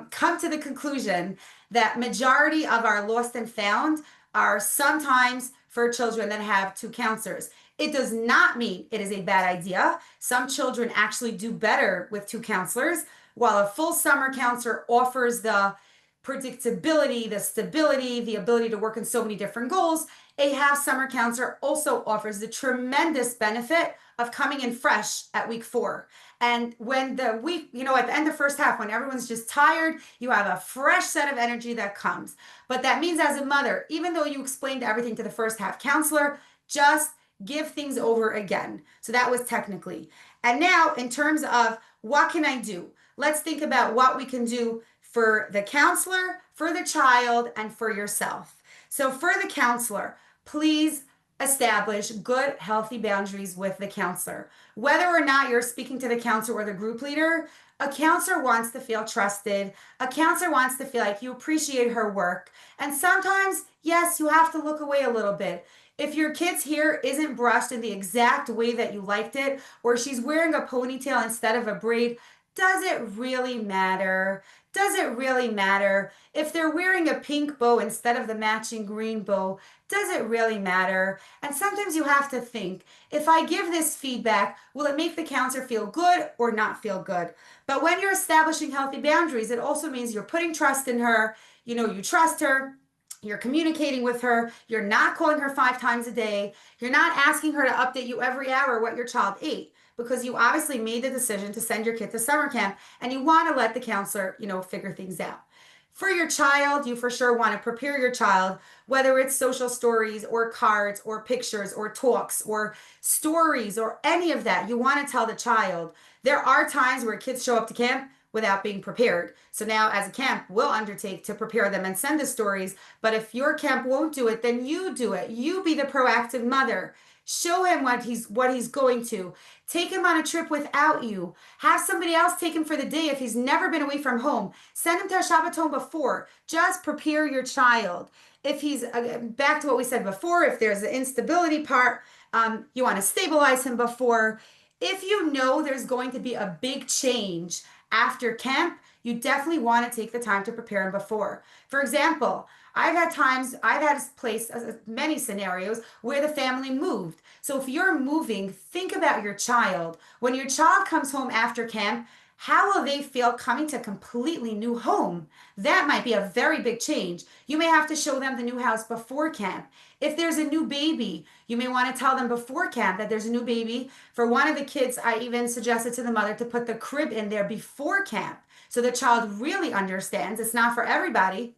B: come to the conclusion that majority of our lost and found are sometimes for children that have 2 counselors. It does not mean it is a bad idea. Some children actually do better with 2 counselors, while a full summer counselor offers the predictability, the stability, the ability to work in so many different goals. A half summer counselor also offers the tremendous benefit of coming in fresh at week 4. And when the week, at the end of first half, when everyone's just tired, you have a fresh set of energy that comes. But that means as a mother, even though you explained everything to the first half counselor, just give things over again. So that was technically. And now in terms of what can I do? Let's think about what we can do for the counselor, for the child, and for yourself. So for the counselor, please establish good, healthy boundaries with the counselor. Whether or not you're speaking to the counselor or the group leader, a counselor wants to feel trusted. A counselor wants to feel like you appreciate her work. And sometimes, yes, you have to look away a little bit. If your kid's hair isn't brushed in the exact way that you liked it, or she's wearing a ponytail instead of a braid, does it really matter? Does it really matter? If they're wearing a pink bow instead of the matching green bow, does it really matter? And sometimes you have to think, if I give this feedback, will it make the counselor feel good or not feel good? But when you're establishing healthy boundaries, it also means you're putting trust in her. You trust her. You're communicating with her. You're not calling her 5 times a day. You're not asking her to update you every hour what your child ate, because you obviously made the decision to send your kid to summer camp and you want to let the counselor, figure things out. For your child, you for sure want to prepare your child, whether it's social stories or cards or pictures or talks or stories or any of that. You want to tell the child. There are times where kids show up to camp without being prepared. So now as a camp, we'll undertake to prepare them and send the stories. But if your camp won't do it, then you do it. You be the proactive mother. Show him what he's going to. Take him on a trip without you. Have somebody else take him for the day if he's never been away from home. Send him to a Shabbaton before. Just prepare your child. If he's, back to what we said before, if there's the instability part, you want to stabilize him before. If you know there's going to be a big change after camp, you definitely want to take the time to prepare him before. For example, I've had many scenarios where the family moved. So if you're moving, think about your child. When your child comes home after camp, how will they feel coming to a completely new home? That might be a very big change. You may have to show them the new house before camp. If there's a new baby, you may want to tell them before camp that there's a new baby. For one of the kids, I even suggested to the mother to put the crib in there before camp so the child really understands. It's not for everybody,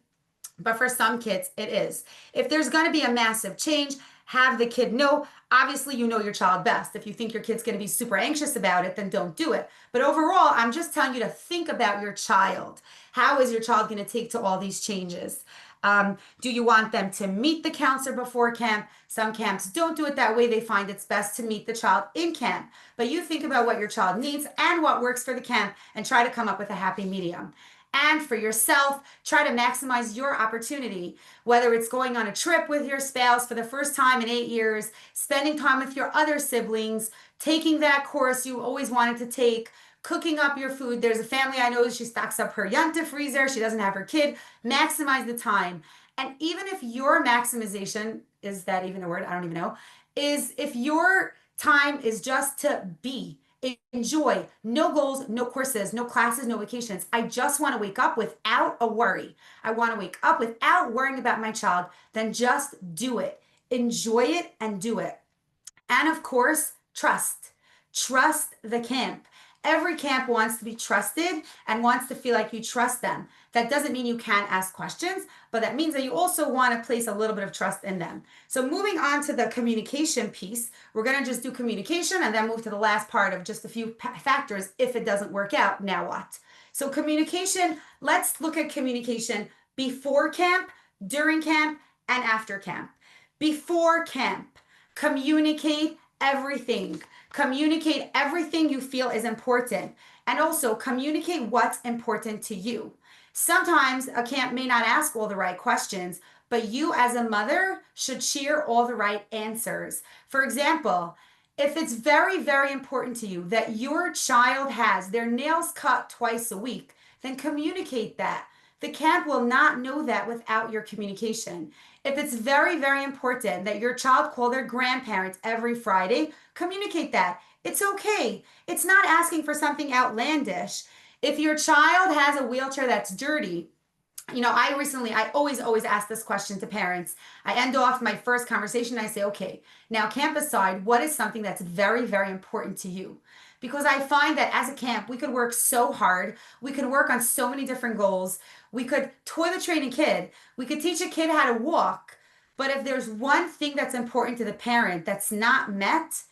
B: but for some kids, it is. If there's going to be a massive change, have the kid know. Obviously, you know your child best. If you think your kid's going to be super anxious about it, then don't do it. But overall, I'm just telling you to think about your child. How is your child going to take to all these changes? Do you want them to meet the counselor before camp? Some camps don't do it that way. They find it's best to meet the child in camp. But you think about what your child needs and what works for the camp and try to come up with a happy medium. And for yourself, try to maximize your opportunity, whether it's going on a trip with your spouse for the first time in 8 years, spending time with your other siblings, taking that course you always wanted to take, cooking up your food. There's a family I know, she stocks up her Yanta freezer. She doesn't have her kid. Maximize the time. And even if your maximization, is that even a word? I don't even know. Is if your time is just to be, enjoy, no goals, no courses, no classes, no vacations. I just want to wake up without a worry. I want to wake up without worrying about my child. Then just do it. Enjoy it and do it. And of course, trust. Trust the camp. Every camp wants to be trusted and wants to feel like you trust them. That doesn't mean you can't ask questions, but that means that you also want to place a little bit of trust in them. So moving on to the communication piece, we're going to just do communication and then move to the last part of just a few factors. If it doesn't work out, now what? So communication, let's look at communication before camp, during camp, and after camp. Before camp, communicate everything. Communicate everything you feel is important. And also communicate what's important to you. Sometimes a camp may not ask all the right questions, but you as a mother should share all the right answers. For example, if it's very, very important to you that your child has their nails cut twice a week, then communicate that. The camp will not know that without your communication. If it's very, very important that your child call their grandparents every Friday, communicate that. It's okay. It's not asking for something outlandish. If your child has a wheelchair that's dirty, I always ask this question to parents. I end off my first conversation. I say, okay, now camp aside, what is something that's very, very important to you? Because I find that as a camp, we could work so hard. We could work on so many different goals. We could toilet train a kid. We could teach a kid how to walk. But if there's one thing that's important to the parent that's not met,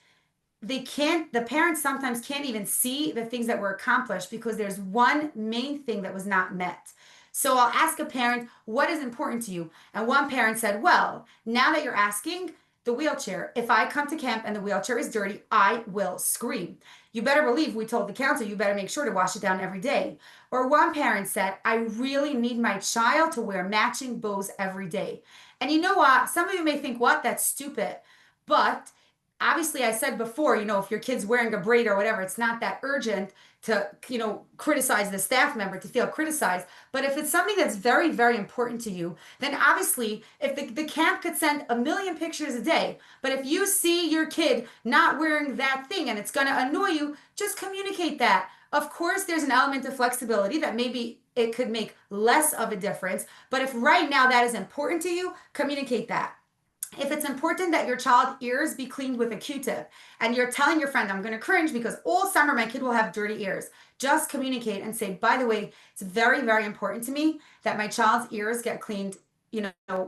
B: the parents sometimes can't even see the things that were accomplished because there's one main thing that was not met. So I'll ask a parent, what is important to you? And one parent said, well, now that you're asking, the wheelchair. If I come to camp and the wheelchair is dirty, I will scream. You better believe we told the counselor, you better make sure to wash it down every day. Or one parent said, I really need my child to wear matching bows every day. And you know what? Some of you may think, what? That's stupid. But obviously, I said before, if your kid's wearing a braid or whatever, it's not that urgent to, criticize the staff member, to feel criticized. But if it's something that's very, very important to you, then obviously, if the camp could send a million pictures a day, but if you see your kid not wearing that thing and it's going to annoy you, just communicate that. Of course, there's an element of flexibility that maybe it could make less of a difference. But if right now that is important to you, communicate that. If it's important that your child's ears be cleaned with a Q-tip and you're telling your friend, I'm going to cringe because all summer my kid will have dirty ears, just communicate and say, by the way, it's very, very important to me that my child's ears get cleaned,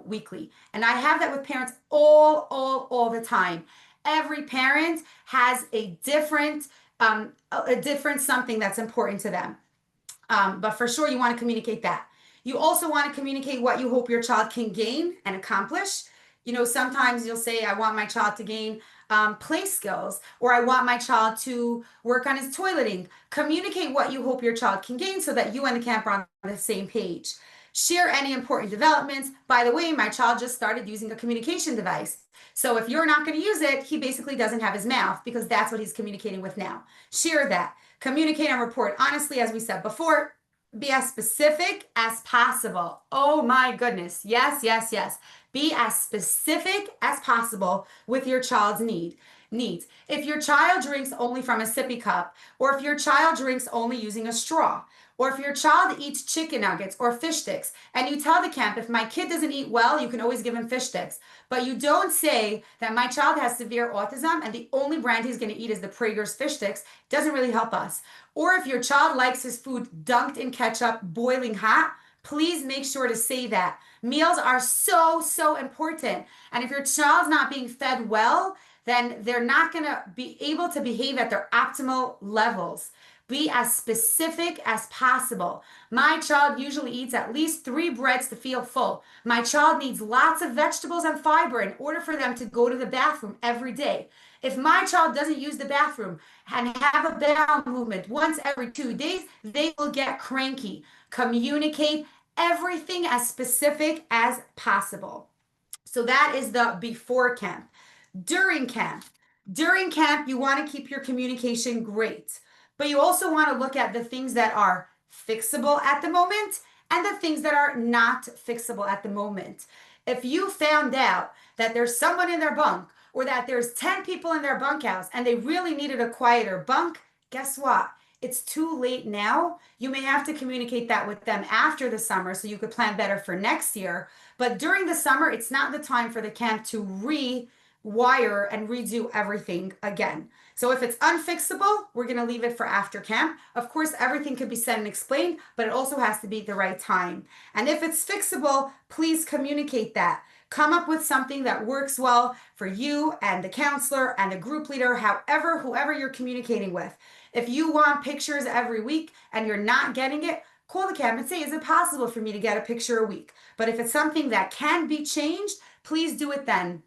B: weekly. And I have that with parents all the time. Every parent has a different something that's important to them. But for sure, you want to communicate that. You also want to communicate what you hope your child can gain and accomplish. Sometimes you'll say, I want my child to gain play skills, or I want my child to work on his toileting. Communicate what you hope your child can gain so that you and the camp are on the same page. Share any important developments. By the way, my child just started using a communication device. So if you're not going to use it, he basically doesn't have his mouth because that's what he's communicating with now. Share that. Communicate and report honestly, as we said before. Be as specific as possible. Oh my goodness. Yes, yes, yes. Be as specific as possible with your child's needs. If your child drinks only from a sippy cup, or if your child drinks only using a straw, or if your child eats chicken nuggets or fish sticks, and you tell the camp, if my kid doesn't eat well, you can always give him fish sticks. But you don't say that my child has severe autism and the only brand he's going to eat is the Prager's fish sticks, doesn't really help us. Or if your child likes his food dunked in ketchup, boiling hot, please make sure to say that. Meals are so important. And if your child's not being fed well, then they're not going to be able to behave at their optimal levels. Be as specific as possible. My child usually eats at least 3 breads to feel full. My child needs lots of vegetables and fiber in order for them to go to the bathroom every day. If my child doesn't use the bathroom and have a bowel movement once every 2 days, they will get cranky. Communicate everything as specific as possible. So that is the before camp. During camp, during camp, you want to keep your communication great, but you also want to look at the things that are fixable at the moment and the things that are not fixable at the moment. If you found out that there's someone in their bunk or that there's 10 people in their bunkhouse and they really needed a quieter bunk, guess what? It's too late now. You may have to communicate that with them after the summer so you could plan better for next year. But during the summer, it's not the time for the camp to rewire and redo everything again. So if it's unfixable, we're going to leave it for after camp. Of course, everything could be said and explained, but it also has to be the right time. And if it's fixable, please communicate that. Come up with something that works well for you and the counselor and the group leader, whoever you're communicating with. If you want pictures every week and you're not getting it, call the camp and say, is it possible for me to get a picture a week? But if it's something that can be changed, please do it then.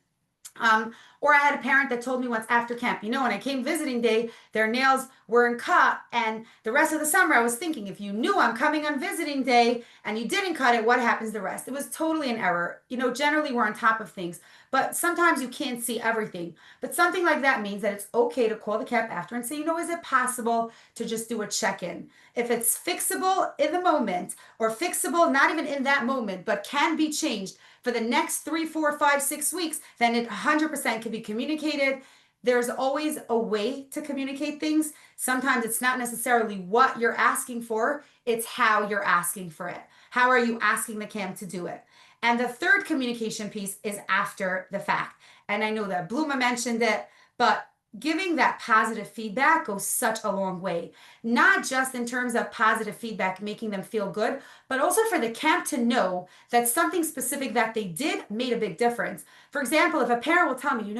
B: Or I had a parent that told me once after camp, when I came visiting day, their nails weren't cut. And the rest of the summer, I was thinking, if you knew I'm coming on visiting day and you didn't cut it, what happens the rest? It was totally an error. Generally we're on top of things, but sometimes you can't see everything. But something like that means that it's okay to call the camp after and say, is it possible to just do a check-in? If it's fixable in the moment or fixable, not even in that moment, but can be changed for the next 3, 4, 5, 6 weeks, then it 100% can be communicated. There's always a way to communicate things. Sometimes it's not necessarily what you're asking for, it's how you're asking for it. How are you asking the camp to do it? And the third communication piece is after the fact. And I know that Bluma mentioned it, but giving that positive feedback goes such a long way, not just in terms of positive feedback, making them feel good, but also for the camp to know that something specific that they did made a big difference. For example, if a parent will tell me,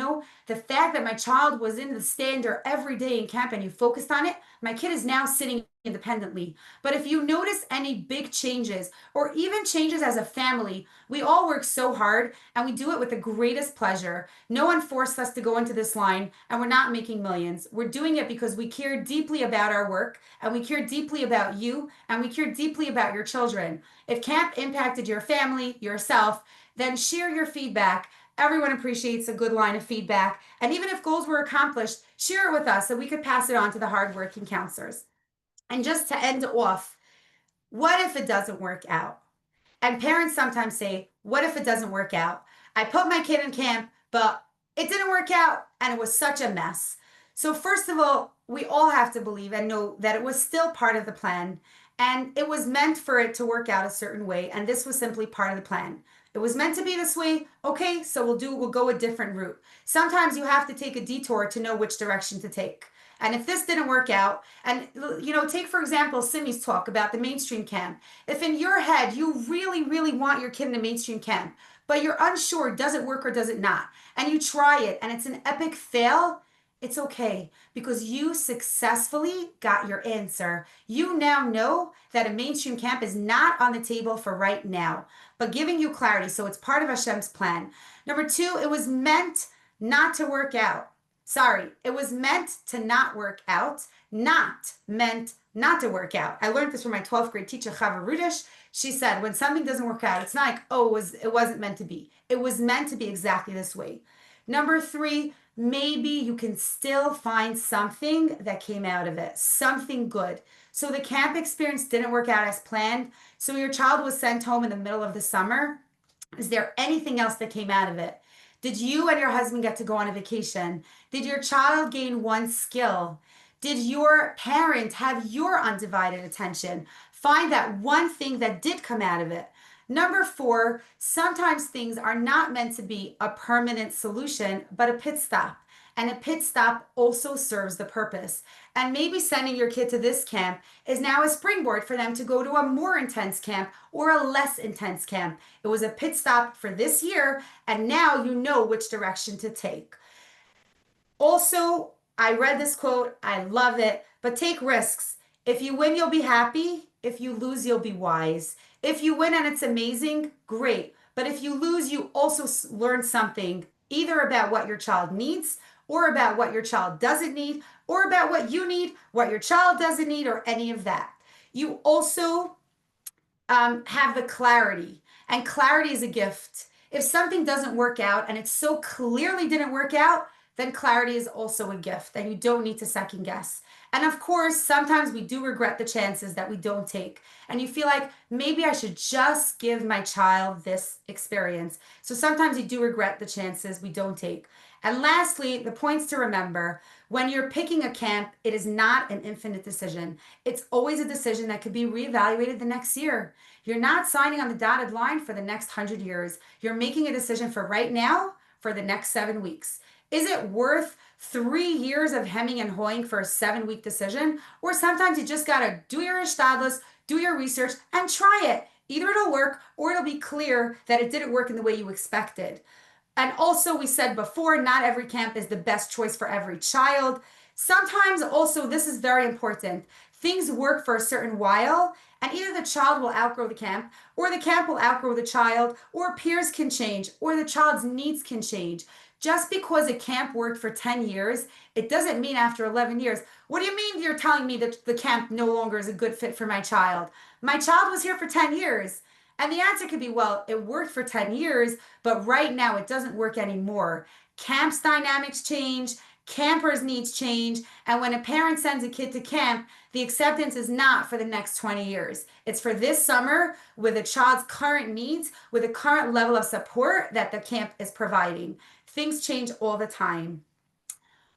B: the fact that my child was in the stander every day in camp and you focused on it, my kid is now sitting independently. But if you notice any big changes or even changes as a family, we all work so hard and we do it with the greatest pleasure. No one forced us to go into this line and we're not making millions. We're doing it because we care deeply about our work and we care deeply about you and we care deeply about your children. If camp impacted your family, yourself, then share your feedback. Everyone appreciates a good line of feedback. And even if goals were accomplished, share it with us so we could pass it on to the hardworking counselors. And just to end off, what if it doesn't work out? And parents sometimes say, what if it doesn't work out? I put my kid in camp, but it didn't work out and it was such a mess. So first of all, we all have to believe and know that it was still part of the plan and it was meant for it to work out a certain way. And this was simply part of the plan. It was meant to be this way. Okay, so we'll go a different route. Sometimes you have to take a detour to know which direction to take. And if this didn't work out, and take for example, Simi's talk about the mainstream camp. If in your head you really, really want your kid in a mainstream camp, but you're unsure, does it work or does it not? And you try it and it's an epic fail, it's okay because you successfully got your answer. You now know that a mainstream camp is not on the table for right now, but giving you clarity. So it's part of Hashem's plan. Number two, it was meant not to work out. Sorry, it was meant to not work out, not meant not to work out. I learned this from my 12th grade teacher, Chava Rudish. She said, when something doesn't work out, it's not like, oh, it wasn't meant to be. It was meant to be exactly this way. Number three, maybe you can still find something that came out of it, something good. So the camp experience didn't work out as planned. So your child was sent home in the middle of the summer. Is there anything else that came out of it? Did you and your husband get to go on a vacation? Did your child gain one skill? Did your parent have your undivided attention? Find that one thing that did come out of it. Number four, sometimes things are not meant to be a permanent solution, but a pit stop. And a pit stop also serves the purpose. And maybe sending your kid to this camp is now a springboard for them to go to a more intense camp or a less intense camp. It was a pit stop for this year, and now you know which direction to take. Also, I read this quote, I love it, but take risks. If you win, you'll be happy. If you lose, you'll be wise. If you win and it's amazing, great. But if you lose, you also learn something either about what your child needs or about what your child doesn't need, or about what you need, what your child doesn't need, or any of that. You also have the clarity, and clarity is a gift. If something doesn't work out and it so clearly didn't work out, then clarity is also a gift, and you don't need to second guess. And of course, sometimes we do regret the chances that we don't take. And you feel like maybe I should just give my child this experience. So sometimes you do regret the chances we don't take. And lastly, the points to remember when you're picking a camp, it is not an infinite decision. It's always a decision that could be reevaluated the next year. You're not signing on the dotted line for the next 100 years. You're making a decision for right now, for the next 7 weeks. Is it worth 3 years of hemming and hawing for a 7 week decision? Or sometimes you just gotta do your ishtadlus, do your research, and try it. Either it'll work or it'll be clear that it didn't work in the way you expected. And also, we said before, not every camp is the best choice for every child. Sometimes, also, this is very important. Things work for a certain while, and either the child will outgrow the camp, or the camp will outgrow the child, or peers can change, or the child's needs can change. Just because a camp worked for 10 years, it doesn't mean after 11 years. What do you mean you're telling me that the camp no longer is a good fit for my child? My child was here for 10 years. And the answer could be, well, it worked for 10 years, but right now it doesn't work anymore. Camp's dynamics change, campers' needs change, and when a parent sends a kid to camp, the acceptance is not for the next 20 years. It's for this summer with a child's current needs, with a current level of support that the camp is providing. Things change all the time.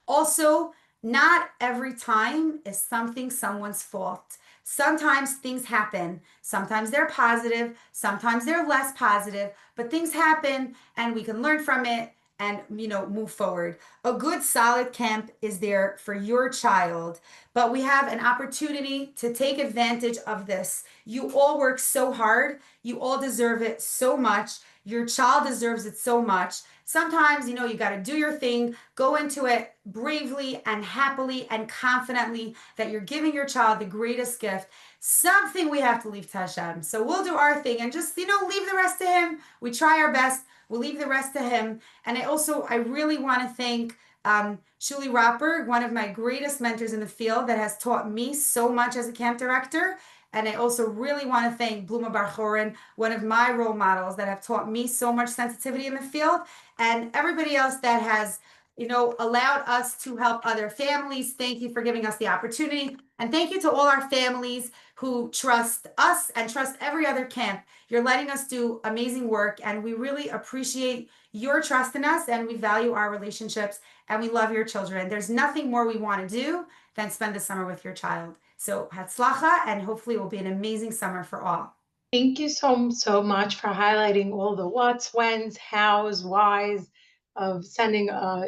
B: Also, not every time is something someone's fault. Sometimes things happen. Sometimes they're positive, sometimes they're less positive, but things happen and we can learn from it and move forward. A good solid camp is there for your child, but we have an opportunity to take advantage of this. You all work so hard, you all deserve it so much. Your child deserves it so much. Sometimes, you got to do your thing, go into it bravely and happily and confidently that you're giving your child the greatest gift. Something we have to leave to Hashem. So we'll do our thing and just, leave the rest to Him. We try our best. We'll leave the rest to Him. And I really want to thank Shuli Roper, one of my greatest mentors in the field that has taught me so much as a camp director. And I also really want to thank Bluma Bar-Chorin, one of my role models that have taught me so much sensitivity in the field, and everybody else that has, allowed us to help other families. Thank you for giving us the opportunity. And thank you to all our families who trust us and trust every other camp. You're letting us do amazing work, and we really appreciate your trust in us, and we value our relationships, and we love your children. There's nothing more we want to do than spend the summer with your child. So Hatzlacha, and hopefully it will be an amazing summer for all.
A: Thank you so much for highlighting all the what's, when's, how's, why's of sending a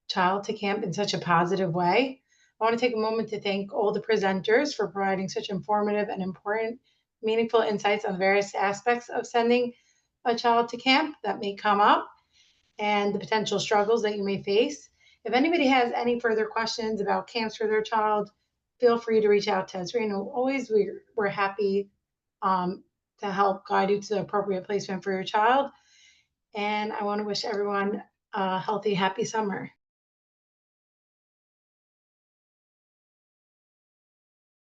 A: child to camp in such a positive way. I want to take a moment to thank all the presenters for providing such informative and important, meaningful insights on the various aspects of sending a child to camp that may come up and the potential struggles that you may face. If anybody has any further questions about camps for their child, feel free to reach out to Ezreinu. Always, we're happy to help guide you to the appropriate placement for your child. And I want to wish everyone a healthy, happy summer.